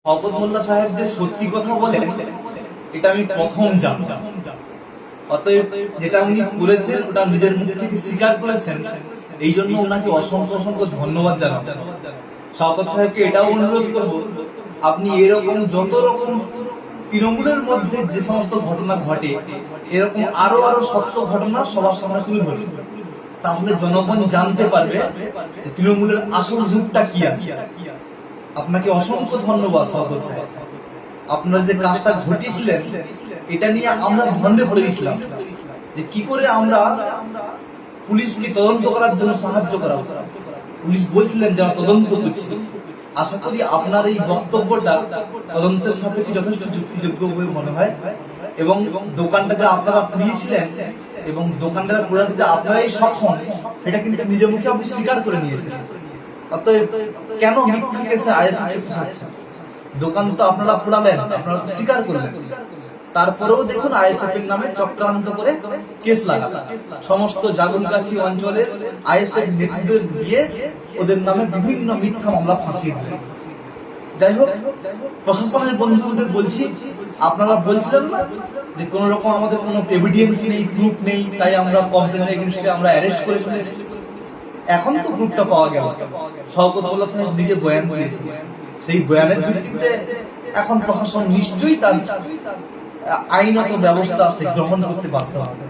শওকত মোল্লা সাহেব যে সত্যি কথা বলেন এটা আমি প্রথম জানতাম। অতএব যেটা উনি করেছেন ওটা নিজের মুখ থেকে স্বীকার করেছেন, এই জন্য ওনাকে অসংখ্য অসংখ্য ধন্যবাদ জানাবো। শওকত সাহেবকে এটাও অনুরোধ করব, আপনি এরকম যত রকম তৃণমূলের মধ্যে যে সমস্ত ঘটনা ঘটে এরকম আরো আরো সত্য ঘটনা সবার সামনে তুলে ধরুন, তাহলে জনগণ জানতে পারবে যে তৃণমূলের আসল রূপটা কি আছে। আপনাকে অসংখ্য ধন্যবাদ শওকত সাহেব। আপনারা যে কাজটা ঘটিয়েছিলেন এটা নিয়ে আমরা দ্বন্দ্বে পড়ে গেছিলাম যে কি করে আমরা পুলিশকে তদন্ত করার জন্য সাহায্য করা। পুলিশ বলছিলেন যে তদন্ত করছি। আশা করি আপনার এই বক্তব্যটা তদন্তের সাপেক্ষে যথেষ্ট যুক্তিযোগ্য বলে মনে হয়, এবং দোকানটা যে আপনারা পুড়িয়েছিলেন এবং দোকানটা পুরাতে যে আপনারাই সক্ষম এটা কিন্তু নিজের মুখে আপনি স্বীকার করে নিয়েছিলেন। অতএব কেন মিথ্যা কেসে আইএসএফকে ফাঁসাচ্ছেন? দোকান তো আপনারা পুড়ালেন, আপনারা তো স্বীকার করলেন, তারপরেও দেখুন আইএসএফ এর নামে চক্রান্ত করে কেস লাগালেন। সমস্ত জাগরগাছি অঞ্চলের আইএসএফ নেতৃত্বদের দিয়ে ওদের নামে বিভিন্ন মিথ্যা মামলা ফাঁসিয়ে দিলেন। যাই হোক, প্রশাসনের বন্ধুদের বলছি, আপনারা বলছিলেন না যে কোন রকম আমাদের কোনো এভিডেন্স নেই, প্রুফ নেই, তাই আমরা কমপ্লেনের এগেইনস্টে আমরা অ্যারেস্ট করে চলেছি। এখন তো প্রুফটা পাওয়া গেল। শওকত মোল্লা সাহেব নিজে বয়ান দিয়েছিলেন, সেই বয়ানের ভিত্তিতে এখন প্রশাসন নিশ্চয়ই তার আইনত ব্যবস্থা আছে গ্রহণ করতে বাধ্য হবে।